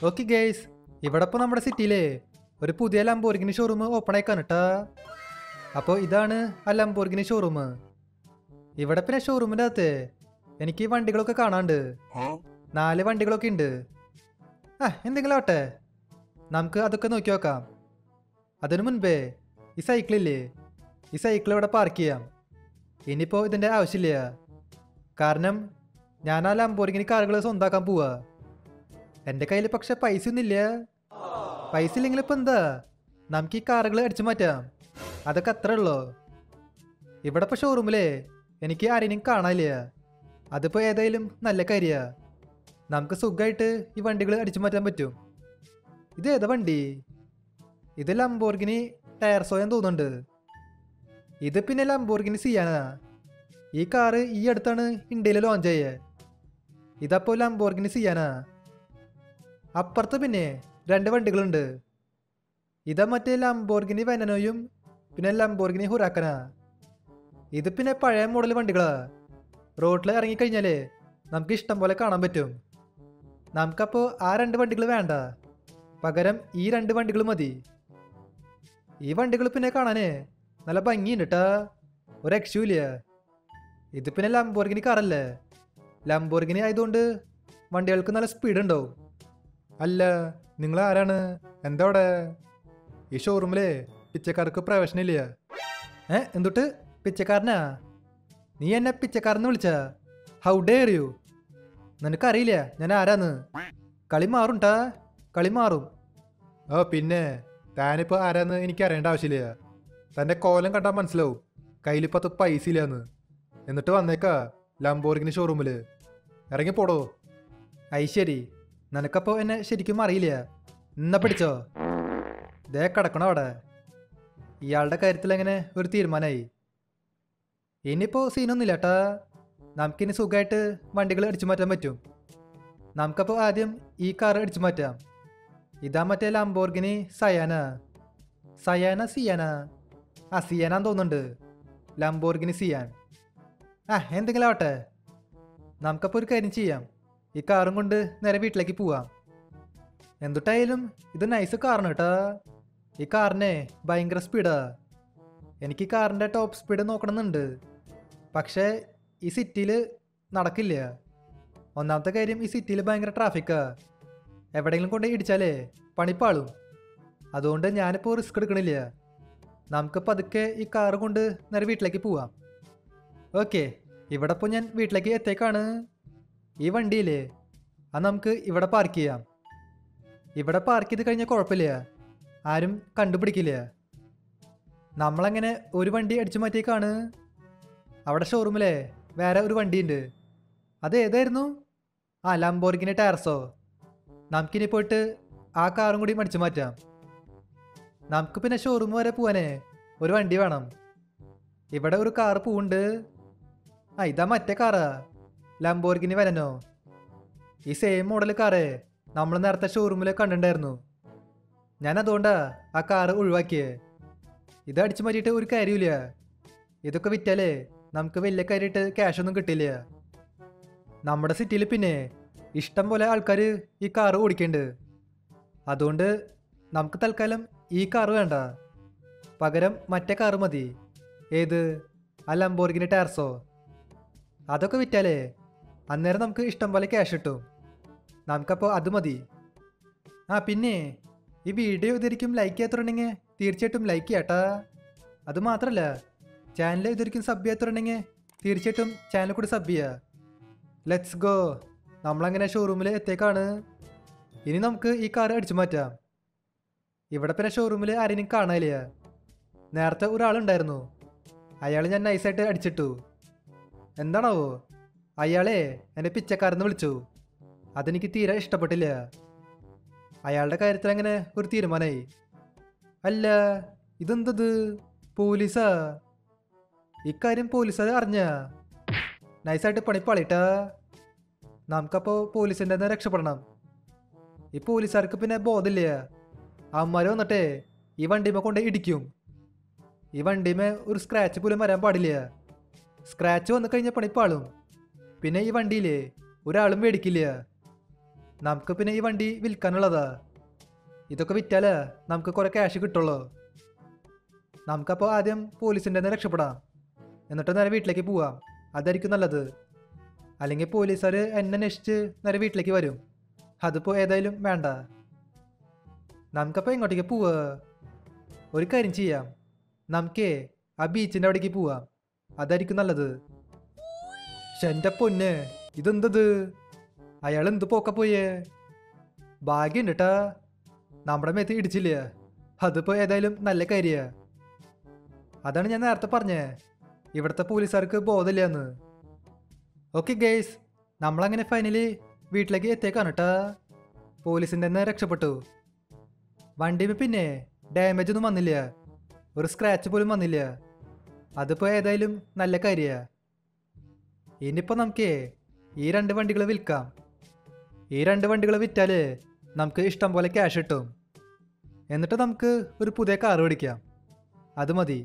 Okay guys, ഇവിടെ ഇപ്പോൾ നമ്മുടെ സിറ്റിയിലെ ഒരു പുതിയ ലംബോർഗിനി ഷോറൂം ഓപ്പൺ ആയിക്കാണ് കേട്ടോ. അപ്പോൾ ഇതാണ് ആ ലംബോർഗിനി ഷോറൂം. ഇവിടെ പിന്നെ ഷോറൂമിൻ്റെ അകത്ത് എനിക്ക് വണ്ടികളൊക്കെ കാണാണ്ട് 4 വണ്ടികളൊക്കെ ഉണ്ട്. എന്തെങ്കിലും ആവട്ടെ, നമുക്ക് അതൊക്കെ നോക്കി നോക്കാം. അതിനു മുൻപേ ഈ സൈക്കിളില്ലേ, ഈ സൈക്കിൾ ഇവിടെ പാർക്ക് ചെയ്യാം. ഇനിയിപ്പോൾ ഇതിൻ്റെ ആവശ്യമില്ല, കാരണം ഞാൻ ആ ലംബോർഗിനി കാറുകൾ സ്വന്തമാക്കാൻ പോവാ. എൻ്റെ കയ്യിൽ പക്ഷെ പൈസ ഒന്നുമില്ല. പൈസ ഇല്ലെങ്കിൽ ഇപ്പം എന്താ, നമുക്ക് ഈ കാറുകൾ അടിച്ചു മാറ്റാം. അതൊക്കെ അത്രേ ഉള്ളൂ. ഇവിടെ ഇപ്പോൾ ഷോറൂമിലേ എനിക്ക് ആരെയും കാണാനില്ല. അതിപ്പോൾ ഏതായാലും നല്ല കാര്യമാണ്. നമുക്ക് സുഖമായിട്ട് ഈ വണ്ടികൾ അടിച്ചു മാറ്റാൻ പറ്റും. ഇത് ഏതാ വണ്ടി? ഇത് ലംബോർഗിനി ടയർസോ എന്ന് തോന്നുന്നുണ്ട്. ഇത് പിന്നെ ലംബോർഗിനി സിയാനാ. ഈ കാറ് ഈ അടുത്താണ് ഇന്ത്യയിൽ ലോഞ്ച് ചെയ്യേ. ഇതപ്പോൾ ലംബോർഗിനി സിയാനാ. അപ്പുറത്ത് പിന്നെ 2 വണ്ടികളുണ്ട്. ഇതാ മറ്റേ ലംബോർഗിനി വെനനോയും പിന്നെ ലംബോർഗിനി ഹുറാക്കനാ. ഇത് പിന്നെ പഴയ മോഡൽ വണ്ടികളാ. റോഡിൽ ഇറങ്ങിക്കഴിഞ്ഞാലേ നമുക്ക് ഇഷ്ടം പോലെ കാണാൻ പറ്റും. നമുക്കപ്പോൾ ആ 2 വണ്ടികൾ വേണ്ട, പകരം ഈ 2 വണ്ടികൾ മതി. ഈ വണ്ടികൾ പിന്നെ കാണാനേ നല്ല ഭംഗിയുണ്ട് കേട്ടാ, ഒരു രക്ഷയില്ല. ഇത് പിന്നെ ലംബോർഗിനി കാറല്ലേ, ലംബോർഗിനി ആയതുകൊണ്ട് വണ്ടികൾക്ക് നല്ല സ്പീഡ് ഉണ്ടാവും. അല്ല, നിങ്ങൾ ആരാണ്? എന്താ അവിടെ? ഈ ഷോറൂമിലെ പിച്ചക്കാർക്ക് പ്രവേശനമില്ല. എന്തൊട്ട് പിച്ചക്കാരനാ? നീ എന്നെ പിച്ചക്കാരന്ന് വിളിച്ചാ? How dare you? നിനക്കറിയില്ല ഞാൻ ആരാന്ന്? കളി മാറുംട്ടാ, കളി മാറും. പിന്നെ താനിപ്പോൾ ആരാന്ന് എനിക്ക് അറിയേണ്ട ആവശ്യമില്ല. തൻ്റെ കോലം കണ്ടാൽ മനസ്സിലാവും കയ്യിൽ 10 പൈസ ഇല്ലാന്ന്. എന്നിട്ട് വന്നേക്കാ ലംബോർഗിനി ഷോറൂമിൽ. ഇറങ്ങിപ്പോടോ. ശരി, നിനക്കപ്പോൾ എന്നെ ശരിക്കും അറിയില്ല. എന്നാ പിടിച്ചോ. ദേ കിടക്കണോ അവിടെ. ഇയാളുടെ കാര്യത്തിൽ എങ്ങനെ ഒരു തീരുമാനമായി. ഇനിയിപ്പോൾ സീനൊന്നുമില്ല ഏട്ടാ, നമുക്കിനി സുഖമായിട്ട് വണ്ടികൾ അടിച്ചു മാറ്റാൻ പറ്റും. നമുക്കപ്പോൾ ആദ്യം ഈ കാർ അടിച്ചു മാറ്റാം. ഇതാ മറ്റേ ലംബോർഗിനി സയാന. സയാന സിയാന? സിയാനാന്ന് തോന്നുന്നുണ്ട്. ലംബോർഗിനി സിയാൻ. എന്തെങ്കിലും ആവട്ടെ, നമുക്കപ്പോൾ ഒരു കാര്യം ചെയ്യാം. ഈ കാറും കൊണ്ട് നേരെ വീട്ടിലേക്ക് പോവാം. എന്തുട്ടായാലും ഇത് നൈസ് കാറാണ് കേട്ടാ. ഈ കാറിനെ ഭയങ്കര സ്പീഡാ. എനിക്ക് കാറിൻ്റെ ടോപ്പ് സ്പീഡ് നോക്കണമെന്നുണ്ട്, പക്ഷേ ഈ സിറ്റിയിൽ നടക്കില്ല. ഒന്നാമത്തെ കാര്യം, ഈ സിറ്റിയിൽ ഭയങ്കര ട്രാഫിക്കാ. എവിടെയെങ്കിലും കൊണ്ട് ഇടിച്ചാലേ പണിപ്പാളും. അതുകൊണ്ട് ഞാനിപ്പോൾ റിസ്ക് എടുക്കണില്ല. നമുക്ക് പതുക്കെ ഈ കാറ് കൊണ്ട് നേരെ വീട്ടിലേക്ക് പോവാം. ഓക്കെ, ഇവിടെ ഇപ്പോൾ ഞാൻ വീട്ടിലേക്ക് എത്തേക്കാണ്. ഈ വണ്ടിയില്ലേ, അത് നമുക്ക് ഇവിടെ പാർക്ക് ചെയ്യാം. ഇവിടെ പാർക്ക് ചെയ്ത് കഴിഞ്ഞാൽ കുഴപ്പമില്ല, ആരും കണ്ടുപിടിക്കില്ല. നമ്മളങ്ങനെ ഒരു വണ്ടി അടിച്ചു മാറ്റിയേക്കാണ്. അവിടെ ഷോറൂമിലെ വേറെ ഒരു വണ്ടിയുണ്ട്. അത് ഏതായിരുന്നു? ലംബോർഗിനി ടയർസോ. നമുക്കിനി പോയിട്ട് ആ കാറും കൂടി അടിച്ചു മാറ്റാം. നമുക്ക് പിന്നെ ഷോറൂം വരെ പോവാനേ ഒരു വണ്ടി വേണം. ഇവിടെ ഒരു കാറ് പോവുണ്ട്. ഇതാ മറ്റേ കാറാ, ലംബോർഗിനി വെനനോ. ഈ സെയിം മോഡൽ കാറേ നമ്മൾ നേരത്തെ ഷോറൂമിൽ കണ്ടിട്ടുണ്ടായിരുന്നു. ഞാൻ അതുകൊണ്ടാ ആ കാറ് ഒഴിവാക്കിയേ. ഇത് അടിച്ചു മാറ്റിയിട്ട് ഒരു കാര്യമില്ല. ഇതൊക്കെ വിറ്റാലേ നമുക്ക് വലിയ കാര്യമായിട്ട് ക്യാഷൊന്നും കിട്ടില്ല. നമ്മുടെ സിറ്റിയിൽ പിന്നെ ഇഷ്ടം പോലെ ആൾക്കാർ ഈ കാറ് ഓടിക്കുന്നുണ്ട്. അതുകൊണ്ട് നമുക്ക് തൽക്കാലം ഈ കാറ് വേണ്ട, പകരം മറ്റേ കാറ് മതി. ഏത്? ആ ലംബോർഗിനി ടയർസോ. അതൊക്കെ വിറ്റാലേ അന്നേരം നമുക്ക് ഇഷ്ടം പോലെ ക്യാഷ് കിട്ടും. നമുക്കപ്പോൾ അത് മതി. പിന്നെ ഈ വീഡിയോ ഇതായിരിക്കും ലൈക്ക് ചെയ്യാത്തുണ്ടെങ്കിൽ തീർച്ചയായിട്ടും ലൈക്ക് ചെയ്യാട്ടാ. അതുമാത്രമല്ല, ചാനൽ ഇതായിരിക്കും സബ് ചെയ്യാത്തുണ്ടെങ്കിൽ തീർച്ചയായിട്ടും ചാനൽ കൂടി സബ് ചെയ്യുക. Let's go. നമ്മളങ്ങനെ ഷോറൂമിൽ എത്തേക്കാണ്. ഇനി നമുക്ക് ഈ കാർ അടിച്ചു മാറ്റാം. ഇവിടെ പിന്നെ ഷോറൂമിൽ ആരെയും കാണാനില്ല. നേരത്തെ ഒരാളുണ്ടായിരുന്നു, അയാൾ ഞാൻ നൈസായിട്ട് അടിച്ചിട്ടു. എന്താണാവോ, അയാളെ എന്നെ പിച്ചക്കാരെന്ന് വിളിച്ചു. അതെനിക്ക് തീരെ ഇഷ്ടപ്പെട്ടില്ല. അയാളുടെ കാര്യത്തിൽ അങ്ങനെ ഒരു തീരുമാനമായി. അല്ല, ഇതെന്തത്? പോലീസാ? ഇക്കാര്യം പോലീസുകാർ അറിഞ്ഞ? നൈസായിട്ട് പണിപ്പാളിട്ടാ. നമുക്കപ്പോൾ പോലീസിൻ്റെ തന്നെ രക്ഷപ്പെടണം. ഈ പോലീസുകാർക്ക് പിന്നെ ബോധമില്ല. അവന്മാർ വന്നിട്ടേ ഈ വണ്ടിമേ കൊണ്ട് ഇടിക്കും. ഈ വണ്ടിമേ ഒരു സ്ക്രാച്ച് പോലും വരാൻ പാടില്ല. സ്ക്രാച്ച് വന്നു കഴിഞ്ഞാൽ പണിപ്പാളും. പിന്നെ ഈ വണ്ടിയിലേ ഒരാളും മേടിക്കില്ല. നമുക്ക് പിന്നെ ഈ വണ്ടി വിൽക്കാനുള്ളതാ. ഇതൊക്കെ വിറ്റാലേ നമുക്ക് കുറെ ക്യാഷ് കിട്ടുള്ളൂ. നമുക്കപ്പോൾ ആദ്യം പോലീസിൻ്റെ നിന്ന് രക്ഷപ്പെടാം, എന്നിട്ട് നേരെ വീട്ടിലേക്ക് പോവാം. അതായിരിക്കും നല്ലത്. അല്ലെങ്കിൽ പോലീസുകാർ എന്നെ അന്വേഷിച്ച് നേരെ വീട്ടിലേക്ക് വരും. അതിപ്പോൾ ഏതായാലും വേണ്ട. നമുക്കപ്പോൾ ഇങ്ങോട്ടേക്ക് പോവാ. ഒരു കാര്യം ചെയ്യാം, നമുക്കേ ആ ബീച്ചിൻ്റെ അവിടേക്ക് പോവാം. അതായിരിക്കും നല്ലത്. പക്ഷെ എൻ്റെ പൊന്ന്, ഇതെന്തത്? അയാൾ എന്ത് പോക്ക പോയേ? ഭാഗ്യമുണ്ട് കേട്ടാ, നമ്മുടെ മേത്ത് ഇടിച്ചില്ല. അതിപ്പോൾ ഏതായാലും നല്ല കാര്യമാണ്. അതാണ് ഞാൻ നേരത്തെ പറഞ്ഞേ, ഇവിടുത്തെ പോലീസുകാർക്ക് ബോധമില്ല എന്ന്. ഓക്കെ ഗൈസ്, നമ്മളങ്ങനെ ഫൈനലി വീട്ടിലേക്ക് എത്തിയേക്കാണ് കേട്ടാ. പോലീസിൻ്റെ തന്നെ രക്ഷപ്പെട്ടു. വണ്ടിയിൽ പിന്നെ ഡാമേജ് ഒന്നും വന്നില്ല, ഒരു സ്ക്രാച്ച് പോലും വന്നില്ല. അതിപ്പോൾ ഏതായാലും നല്ല കാര്യമാണ്. ഇനിയിപ്പോൾ നമുക്ക് ഈ 2 വണ്ടികൾ വിൽക്കാം. ഈ 2 വണ്ടികൾ വിറ്റാൽ നമുക്ക് ഇഷ്ടം പോലെ ക്യാഷ് കിട്ടും. എന്നിട്ട് നമുക്ക് ഒരു പുതിയ കാർ മേടിക്കാം. അത് മതി.